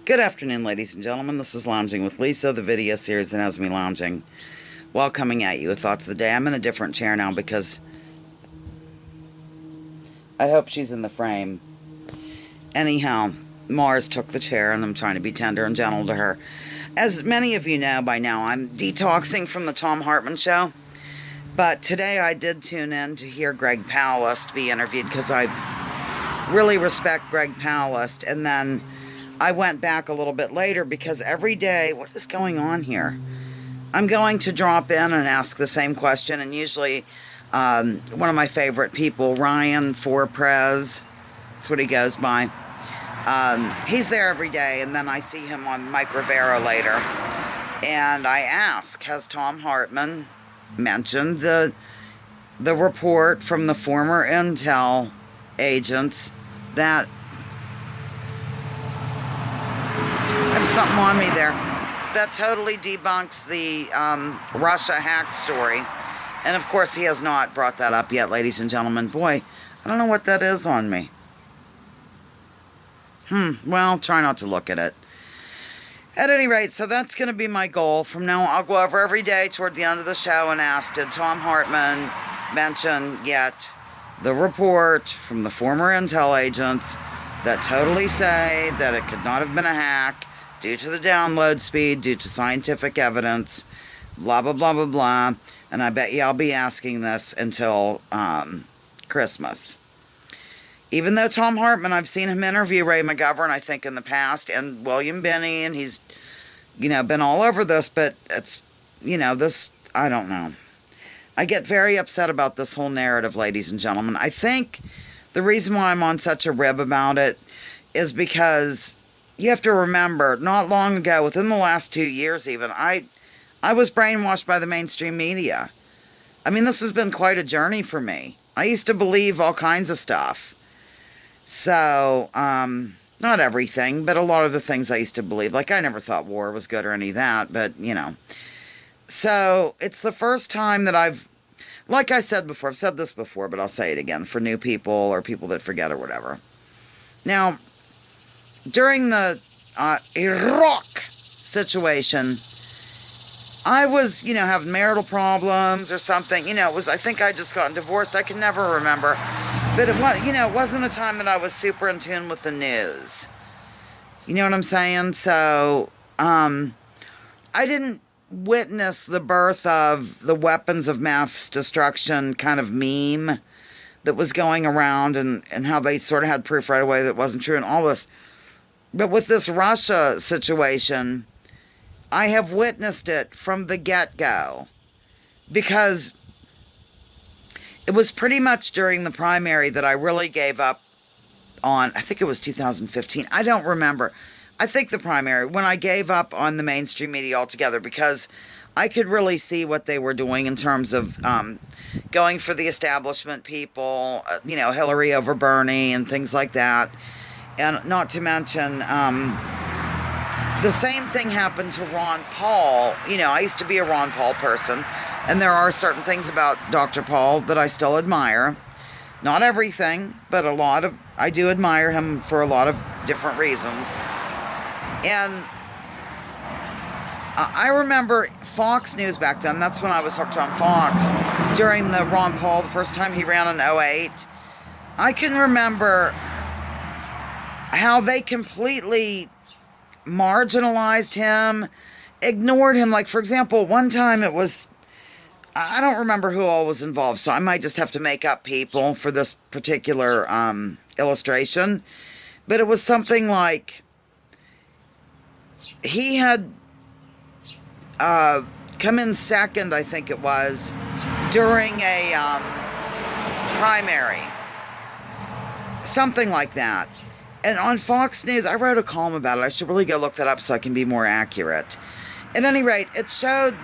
Good afternoon, ladies and gentlemen. This is Lounging with Lisa, the video series that has me lounging while coming at you with thoughts of the day. I'm in a different chair now because I hope she's in the frame. Anyhow, Mars took the chair and I'm trying to be tender and gentle to her. As many of you know by now, I'm detoxing from the Tom Hartmann show. But today I did tune in to hear Greg Powlist be interviewed because I really respect Greg Powlist. And then I went back a little bit later because every day, what is going on here? I'm going to drop in and ask the same question, and usually one of my favorite people, Ryan Forprez, that's what he goes by. He's there every day, and then I see him on Mike Rivera later, and I ask, has Tom Hartmann mentioned the report from the former intel agents that I have something on me there that totally debunks the Russia hack story. And of course he has not brought that up yet, ladies and gentlemen. Boy, I don't know what that is on me. Well, try not to look at it. At any rate, so that's going to be my goal. From now on, I'll go over every day toward the end of the show and ask, did Tom Hartmann mention yet the report from the former intel agents that totally say that it could not have been a hack due to the download speed, due to scientific evidence, blah, blah, blah, blah, blah. And I bet you I'll be asking this until Christmas. Even though Tom Hartmann, I've seen him interview Ray McGovern, I think, in the past, and William Binney, and he's, been all over this, but it's, this, I don't know. I get very upset about this whole narrative, ladies and gentlemen. I think the reason why I'm on such a rib about it is because you have to remember, not long ago, within the last 2 years even, I was brainwashed by the mainstream media. I mean, this has been quite a journey for me. I used to believe all kinds of stuff. So, not everything, but a lot of the things I used to believe. Like, I never thought war was good or any of that, but, So, it's the first time that like I said before, I've said this before, but I'll say it again for new people or people that forget or whatever. Now, during the Iraq situation, I was, having marital problems or something. I think I just gotten divorced. I can never remember. But it wasn't a time that I was super in tune with the news. You know what I'm saying? So, I didn't witness the birth of the weapons of mass destruction kind of meme that was going around and how they sort of had proof right away that it wasn't true and all this. But with this Russia situation, I have witnessed it from the get-go because it was pretty much during the primary that I really gave up on, I think it was 2015. I don't remember. I think the primary, when I gave up on the mainstream media altogether because I could really see what they were doing in terms of going for the establishment people, Hillary over Bernie and things like that. And not to mention, the same thing happened to Ron Paul. I used to be a Ron Paul person, and there are certain things about Dr. Paul that I still admire. Not everything, but I do admire him for a lot of different reasons. And I remember Fox News back then, that's when I was hooked on Fox, during the Ron Paul, the first time he ran in '08. I can remember how they completely marginalized him, ignored him. Like, for example, one time it was, I don't remember who all was involved, so I might just have to make up people for this particular illustration. But it was something like, he had come in second, I think it was, during a primary. Something like that. And on Fox News, I wrote a column about it. I should really go look that up so I can be more accurate. At any rate, it showed,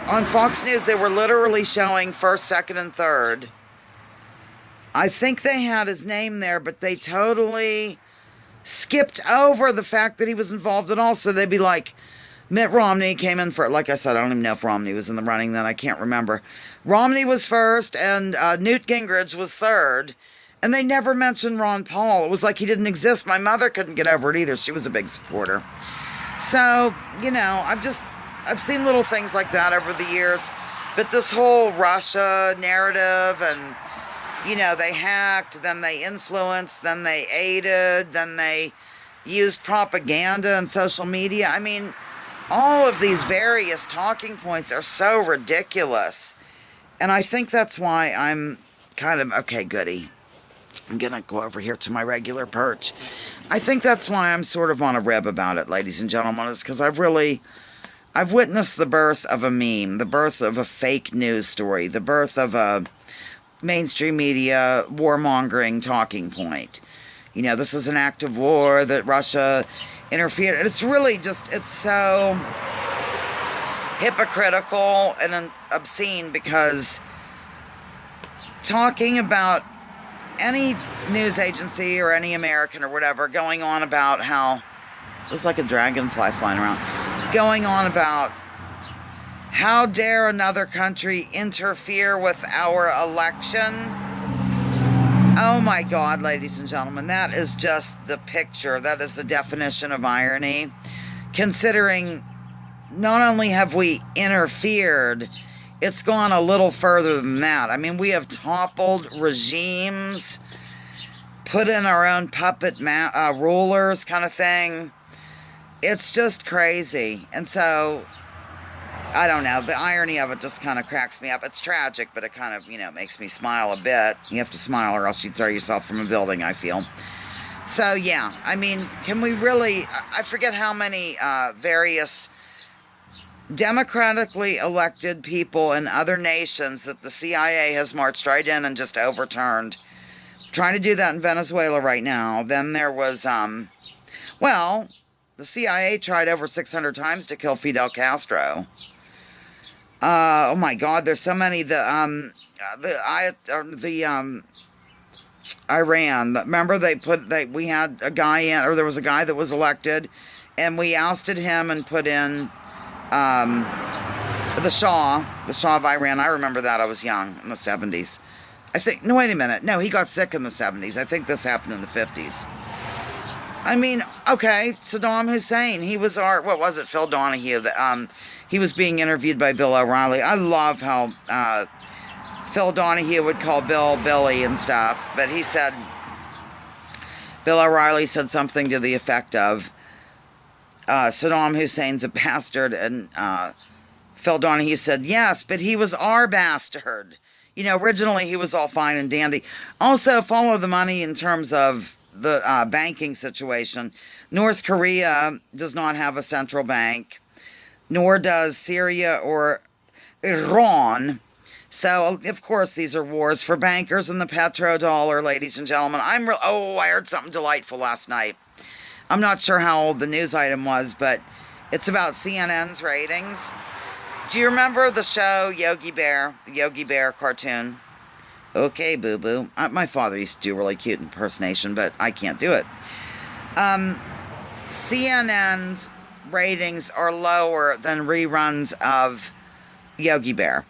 on Fox News, they were literally showing first, second, and third. I think they had his name there, but they totally skipped over the fact that he was involved at all. So they'd be like, Mitt Romney came in for, like I said, I don't even know if Romney was in the running then. I can't remember. Romney was first, and Newt Gingrich was third. And they never mentioned Ron Paul. It was like he didn't exist. My mother couldn't get over it either. She was a big supporter. So, you know, I've seen little things like that over the years. But this whole Russia narrative and, you know, they hacked, then they influenced, then they aided, then they used propaganda and social media. I mean, all of these various talking points are so ridiculous. And I think that's why I'm kind of, okay, goody. I'm going to go over here to my regular perch. I think that's why I'm sort of on a rib about it, ladies and gentlemen, is because I've witnessed the birth of a meme, the birth of a fake news story, the birth of a mainstream media warmongering talking point. You know, this is an act of war that Russia interfered. And it's really just, it's so hypocritical and obscene, because talking about any news agency or any American or whatever going on about how, there's like a dragonfly flying around, going on about how dare another country interfere with our election. Oh my God, ladies and gentlemen, that is just the picture. That is the definition of irony. Considering not only have we interfered, it's gone a little further than that. I mean, we have toppled regimes, put in our own puppet rulers kind of thing. It's just crazy. And so, I don't know, the irony of it just kind of cracks me up. It's tragic, but it kind of, you know, makes me smile a bit. You have to smile or else you throw yourself from a building, I feel. So, yeah, I mean, can we really, I forget how many various democratically elected people in other nations that the CIA has marched right in and just overturned. Trying to do that in Venezuela right now. Then there was, well, the CIA tried over 600 times to kill Fidel Castro. Oh my God, there's so many. Iran. Remember we had a guy in, or there was a guy that was elected, and we ousted him and put in the Shah of Iran. I remember that. I was young in the 70s. I think, no, wait a minute. No, he got sick in the 70s. I think this happened in the 50s. I mean, okay, Saddam Hussein, he was what was it, Phil Donahue, he was being interviewed by Bill O'Reilly. I love how Phil Donahue would call Bill Billy and stuff, but he said, Bill O'Reilly said something to the effect of, Saddam Hussein's a bastard, and Phil Donahue said, yes, but he was our bastard. You know, originally he was all fine and dandy. Also, follow the money in terms of the banking situation. North Korea does not have a central bank, nor does Syria or Iran. So, of course, these are wars for bankers and the petrodollar, ladies and gentlemen. I heard something delightful last night. I'm not sure how old the news item was, but it's about CNN's ratings. Do you remember the show Yogi Bear, the Yogi Bear cartoon? Okay, boo-boo. My father used to do really cute impersonation, but I can't do it. CNN's ratings are lower than reruns of Yogi Bear.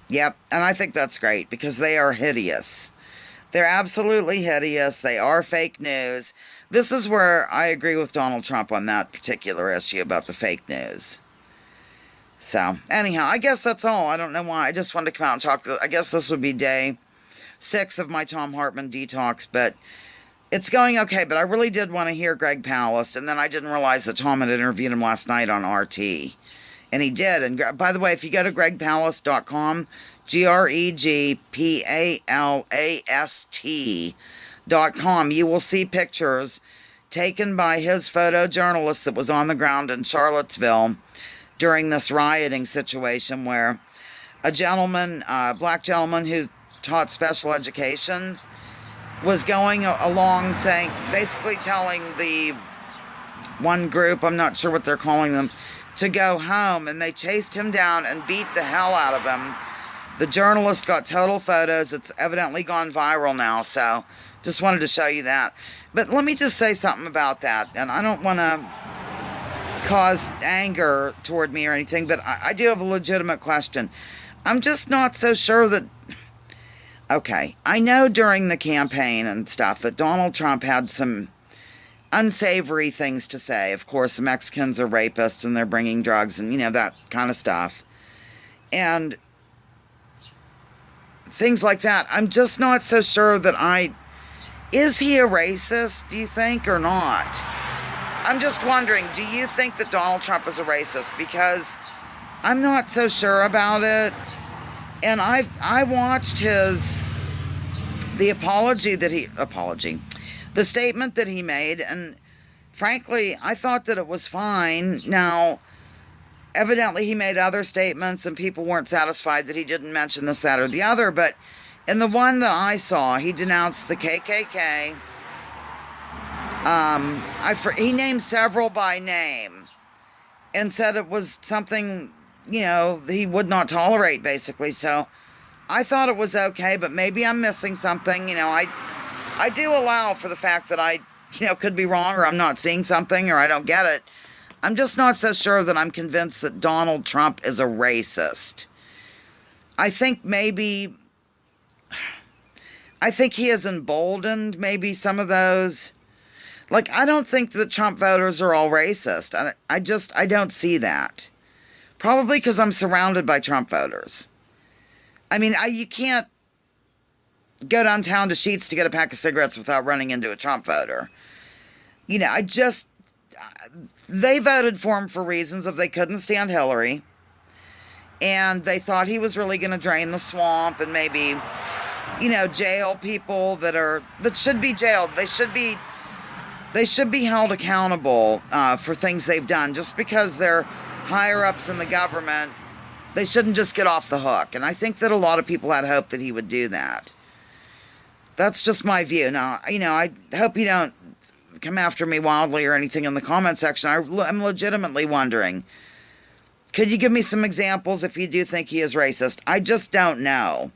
Yep, and I think that's great because they are hideous. They're absolutely hideous. They are fake news. This is where I agree with Donald Trump on that particular issue about the fake news. So, anyhow, I guess that's all. I don't know why. I just wanted to come out and talk. I guess this would be day 6 of my Tom Hartmann detox, but it's going okay. But I really did want to hear Greg Palast, and then I didn't realize that Tom had interviewed him last night on RT. And he did. And by the way, if you go to gregpalast.com, GregPalast.com, you will see pictures taken by his photojournalist that was on the ground in Charlottesville during this rioting situation where a gentleman, black gentleman who taught special education, was going along saying, basically telling the one group, I'm not sure what they're calling them, to go home, and they chased him down and beat the hell out of him. The journalist got total photos. It's evidently gone viral now, so just wanted to show you that. But let me just say something about that, and I don't want to cause anger toward me or anything, but I do have a legitimate question. I'm just not so sure that Okay, I know during the campaign and stuff that Donald Trump had some unsavory things to say. Of course, the Mexicans are rapists and they're bringing drugs and, that kind of stuff. And things like that. I'm just not so sure that is he a racist, do you think, or not? I'm just wondering, do you think that Donald Trump is a racist? Because I'm not so sure about it. And I watched the statement that he made, and frankly, I thought that it was fine. Now, evidently he made other statements and people weren't satisfied that he didn't mention this, that, or the other, but in the one that I saw, he denounced the KKK. He named several by name and said it was something, he would not tolerate, basically. So I thought it was okay, but maybe I'm missing something. I do allow for the fact that I, could be wrong, or I'm not seeing something, or I don't get it. I'm just not so sure that I'm convinced that Donald Trump is a racist. I think he has emboldened maybe some of those. Like, I don't think that Trump voters are all racist. I don't see that. Probably because I'm surrounded by Trump voters. I mean, you can't go downtown to Sheetz to get a pack of cigarettes without running into a Trump voter. They voted for him for reasons of they couldn't stand Hillary. And they thought he was really going to drain the swamp and maybe, jail people that should be jailed. They should be held accountable for things they've done. Just because they're higher-ups in the government, they shouldn't just get off the hook. And I think that a lot of people had hope that he would do that. That's just my view. Now, I hope you don't come after me wildly or anything in the comment section. I'm legitimately wondering, could you give me some examples if you do think he is racist? I just don't know.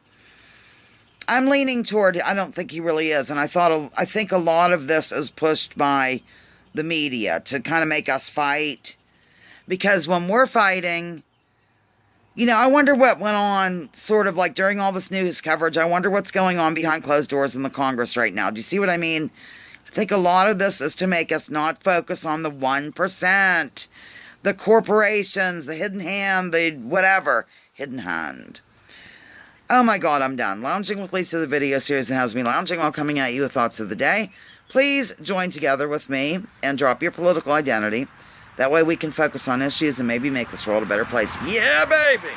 I'm leaning toward, I don't think he really is. And I think a lot of this is pushed by the media to kind of make us fight. Because when we're fighting, I wonder what went on sort of like during all this news coverage. I wonder what's going on behind closed doors in the Congress right now. Do you see what I mean? I think a lot of this is to make us not focus on the 1%, the corporations, the hidden hand, the whatever, hidden hand. Oh my God, I'm done. Lounging with Lisa, the video series that has me lounging while coming at you with thoughts of the day. Please join together with me and drop your political identity. That way we can focus on issues and maybe make this world a better place. Yeah, baby!